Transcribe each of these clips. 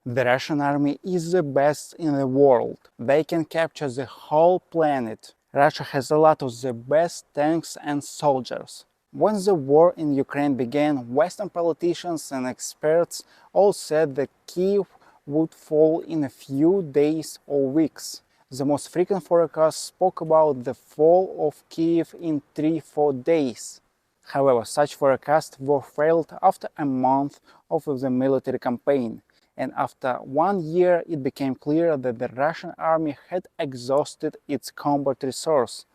The Russian army is the best in the world. They can capture the whole planet. Russia has a lot of the best tanks and soldiers. When the war in Ukraine began, Western politicians and experts all said that Kiev would fall in a few days or weeks. The most frequent forecasts spoke about the fall of Kiev in 3-4 days. However, such forecasts were failed after a month of the military campaign, and after 1 year it became clear that the Russian army had exhausted its combat resource,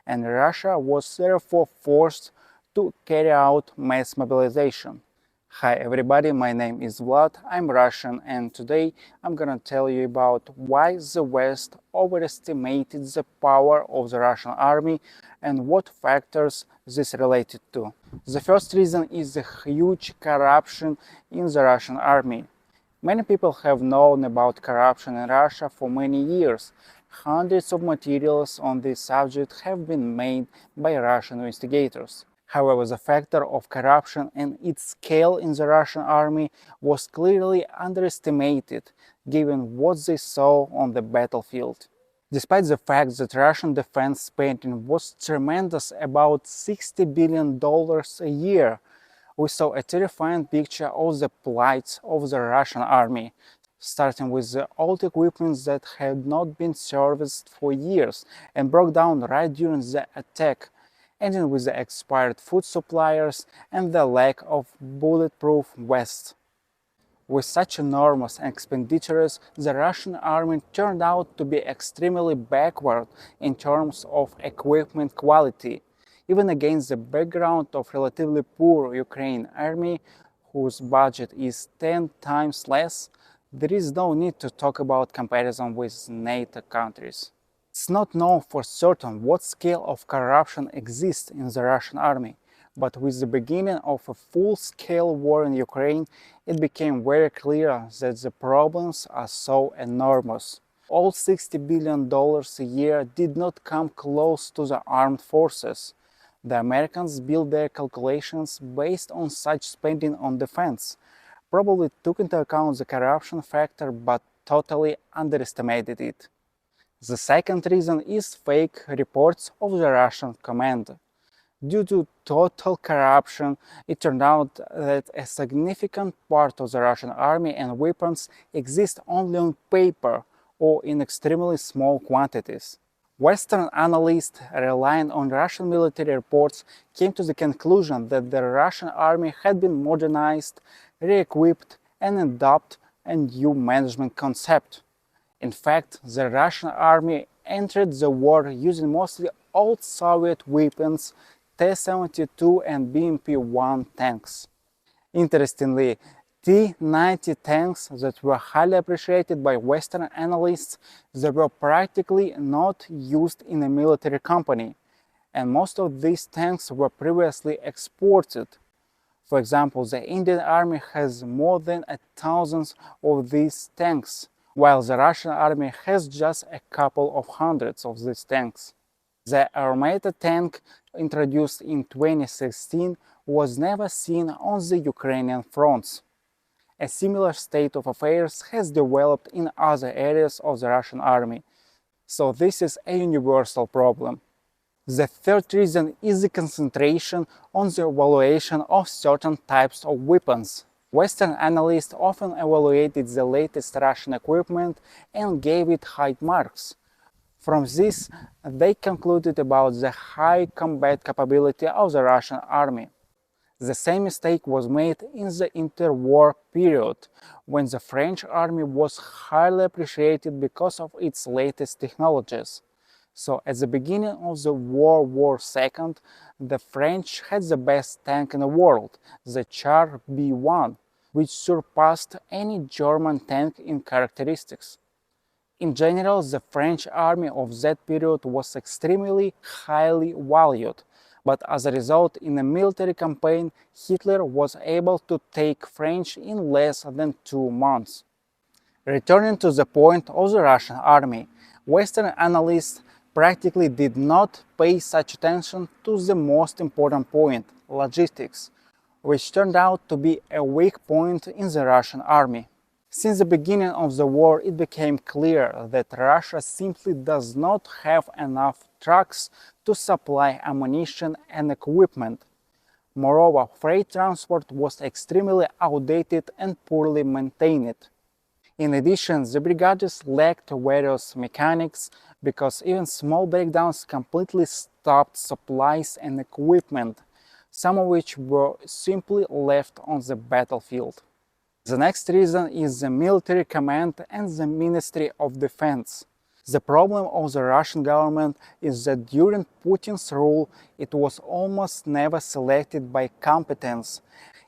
and Russia was therefore forced to carry out mass mobilization. Hi everybody, my name is Vlad, I'm Russian, and today I'm gonna tell you about why the West overestimated the power of the Russian army and what factors this related to. The first reason is the huge corruption in the Russian army. Many people have known about corruption in Russia for many years. Hundreds of materials on this subject have been made by Russian investigators. However, the factor of corruption and its scale in the Russian army was clearly underestimated, given what they saw on the battlefield. Despite the fact that Russian defense spending was tremendous, about $60 billion a year, we saw a terrifying picture of the plight of the Russian army, starting with the old equipment that had not been serviced for years and broke down right during the attack, ending with the expired food supplies and the lack of bulletproof vests. With such enormous expenditures, the Russian army turned out to be extremely backward in terms of equipment quality, even against the background of relatively poor Ukrainian army, whose budget is 10 times less. There is no need to talk about comparison with NATO countries. It's not known for certain what scale of corruption exists in the Russian army, but with the beginning of a full-scale war in Ukraine, it became very clear that the problems are so enormous. All $60 billion a year did not come close to the armed forces. The Americans built their calculations based on such spending on defense, probably took into account the corruption factor but totally underestimated it. The second reason is fake reports of the Russian command. Due to total corruption, it turned out that a significant part of the Russian army and weapons exist only on paper or in extremely small quantities. Western analysts relying on Russian military reports came to the conclusion that the Russian army had been modernized, re-equipped, and adopted a new management concept. In fact, the Russian army entered the war using mostly old Soviet weapons, T-72 and BMP-1 tanks. Interestingly, T-90 tanks that were highly appreciated by Western analysts, they were practically not used in a military company, and most of these tanks were previously exported. For example, the Indian army has more than 1,000 of these tanks, while the Russian army has just a couple of hundreds of these tanks. The armored tank, introduced in 2016, was never seen on the Ukrainian fronts. A similar state of affairs has developed in other areas of the Russian army, so this is a universal problem. The third reason is the concentration on the evaluation of certain types of weapons. Western analysts often evaluated the latest Russian equipment and gave it high marks. From this, they concluded about the high combat capability of the Russian army. The same mistake was made in the interwar period, when the French army was highly appreciated because of its latest technologies. So at the beginning of the World War II, the French had the best tank in the world, the Char B1, which surpassed any German tank in characteristics. In general, the French army of that period was extremely highly valued, but as a result, in a military campaign, Hitler was able to take French in less than 2 months. Returning to the point of the Russian army, Western analysts practically did not pay such attention to the most important point, logistics, which turned out to be a weak point in the Russian army. Since the beginning of the war, it became clear that Russia simply does not have enough trucks to supply ammunition and equipment. Moreover, freight transport was extremely outdated and poorly maintained. In addition, the brigades lacked various mechanics because even small breakdowns completely stopped supplies and equipment, some of which were simply left on the battlefield. The next reason is the military command and the Ministry of Defense. The problem of the Russian government is that during Putin's rule it was almost never selected by competence,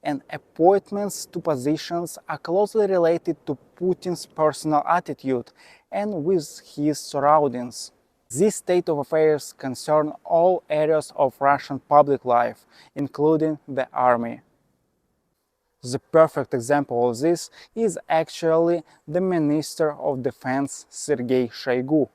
and appointments to positions are closely related to Putin's personal attitude and with his surroundings. This state of affairs concerns all areas of Russian public life, including the army. The perfect example of this is actually the Minister of Defense Sergei Shoigu,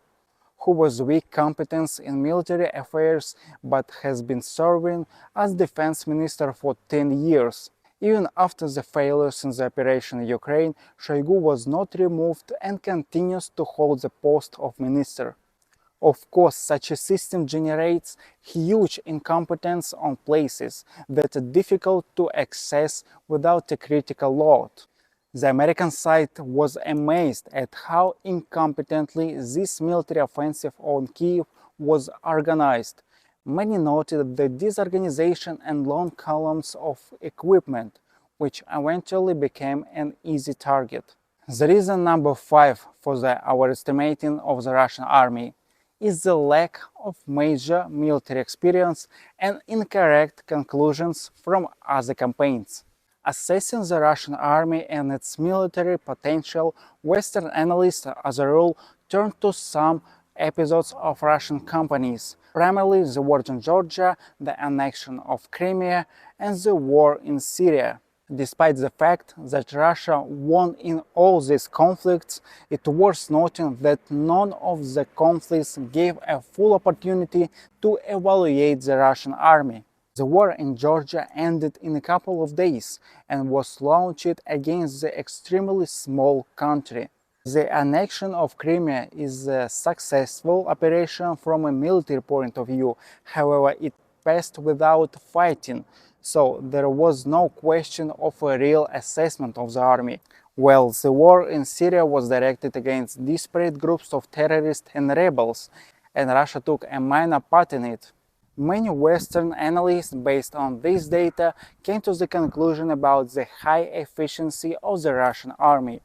who was weak competence in military affairs but has been serving as defense minister for 10 years. Even after the failures in the operation in Ukraine, Shoigu was not removed and continues to hold the post of minister. Of course, such a system generates huge incompetence on places that are difficult to access without a critical load. The American side was amazed at how incompetently this military offensive on Kiev was organized. Many noted the disorganization and long columns of equipment, which eventually became an easy target. The reason number 5 for the overestimating of the Russian army is the lack of major military experience and incorrect conclusions from other campaigns. Assessing the Russian army and its military potential, Western analysts, as a rule, turn to some episodes of Russian campaigns, primarily the war in Georgia, the annexion of Crimea, and the war in Syria. Despite the fact that Russia won in all these conflicts, it's worth noting that none of the conflicts gave a full opportunity to evaluate the Russian army. The war in Georgia ended in a couple of days and was launched against the extremely small country. The annexion of Crimea is a successful operation from a military point of view, however, it passed without fighting. So there was no question of a real assessment of the army. Well, the war in Syria was directed against disparate groups of terrorists and rebels, and Russia took a minor part in it. Many Western analysts, based on this data, came to the conclusion about the high efficiency of the Russian army.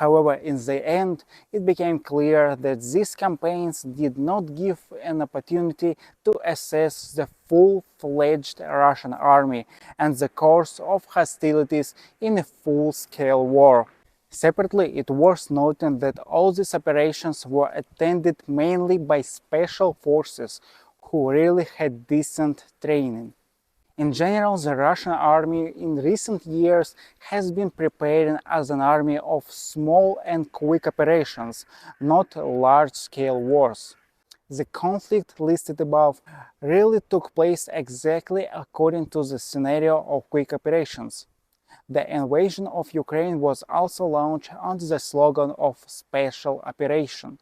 However, in the end, it became clear that these campaigns did not give an opportunity to assess the full-fledged Russian army and the course of hostilities in a full-scale war. Separately, it worth noting that all these operations were attended mainly by special forces who really had decent training. In general, the Russian army in recent years has been preparing as an army of small and quick operations, not large-scale wars. The conflict listed above really took place exactly according to the scenario of quick operations. The invasion of Ukraine was also launched under the slogan of Special Operation.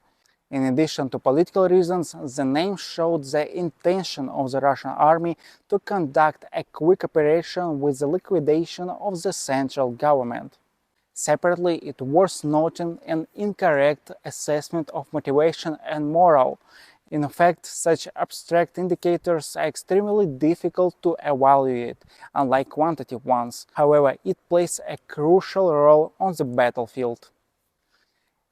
In addition to political reasons, the name showed the intention of the Russian army to conduct a quick operation with the liquidation of the central government. Separately, it worth noting an incorrect assessment of motivation and morale. In fact, such abstract indicators are extremely difficult to evaluate, unlike quantitative ones. However, it plays a crucial role on the battlefield.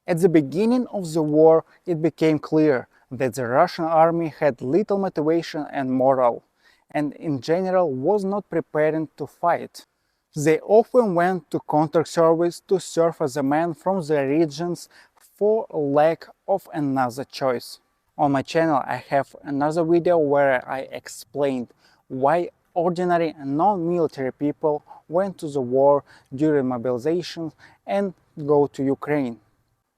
At the beginning of the war, it became clear that the Russian army had little motivation and morale, and in general was not preparing to fight. They often went to contract service to serve as a man from their regions for lack of another choice. On my channel I have another video where I explained why ordinary non-military people went to the war during mobilization and go to Ukraine.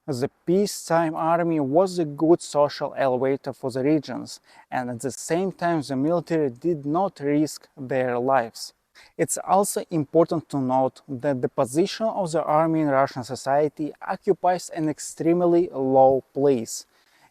The peacetime army was a good social elevator for the regions, and at the same time the military did not risk their lives. It's also important to note that the position of the army in Russian society occupies an extremely low place.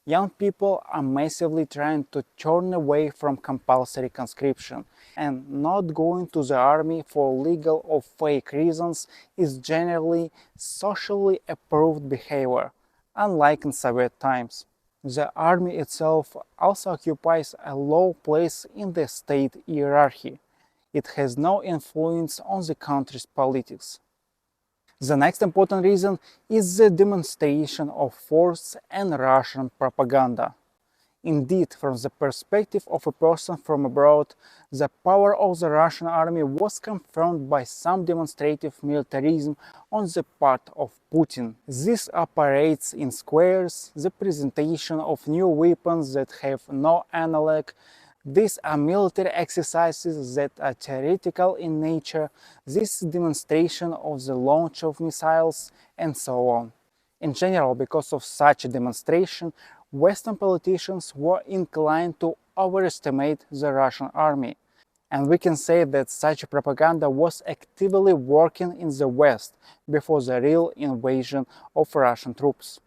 Young people are massively trying to turn away from compulsory conscription, and not going to the army for legal or fake reasons is generally socially approved behavior, unlike in Soviet times. The army itself also occupies a low place in the state hierarchy. It has no influence on the country's politics. The next important reason is the demonstration of force and Russian propaganda. Indeed, from the perspective of a person from abroad, the power of the Russian army was confirmed by some demonstrative militarism on the part of Putin. This operates in squares, the presentation of new weapons that have no analog. These are military exercises that are theoretical in nature, this demonstration of the launch of missiles, and so on. In general, because of such a demonstration, Western politicians were inclined to overestimate the Russian army. And we can say that such propaganda was actively working in the West before the real invasion of Russian troops.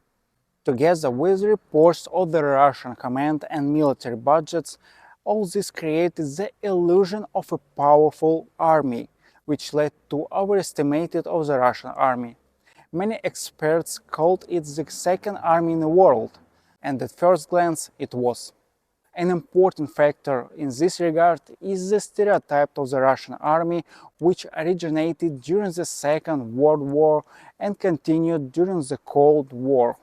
Together with reports of the Russian command and military budgets, all this created the illusion of a powerful army, which led to overestimated of the Russian army. Many experts called it the second army in the world, and at first glance it was. An important factor in this regard is the stereotype of the Russian army, which originated during the Second World War and continued during the Cold War.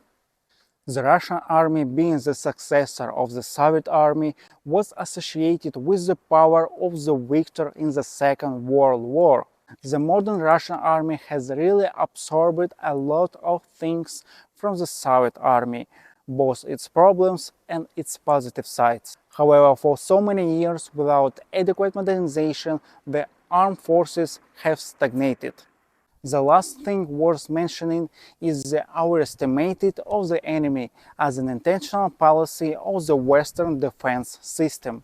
The Russian army, being the successor of the Soviet army, was associated with the power of the victor in the Second World War. The modern Russian army has really absorbed a lot of things from the Soviet army, both its problems and its positive sides. However, for so many years, without adequate modernization, the armed forces have stagnated. The last thing worth mentioning is the overestimated of the enemy as an intentional policy of the Western defense system.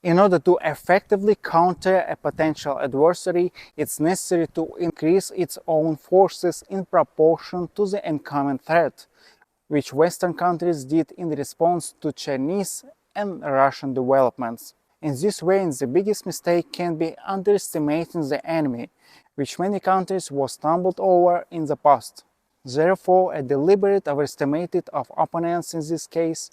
In order to effectively counter a potential adversary, it's necessary to increase its own forces in proportion to the incoming threat, which Western countries did in response to Chinese and Russian developments. In this way, the biggest mistake can be underestimating the enemy, which many countries were stumbled over in the past. Therefore, a deliberate overestimate of opponents in this case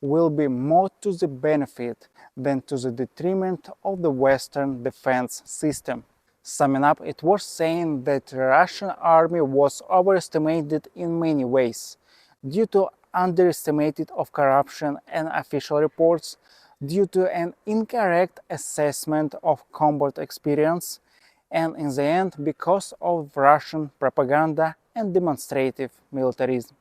will be more to the benefit than to the detriment of the Western defense system. Summing up, it was saying that the Russian army was overestimated in many ways, due to underestimated of corruption and official reports, due to an incorrect assessment of combat experience, and in the end because of Russian propaganda and demonstrative militarism.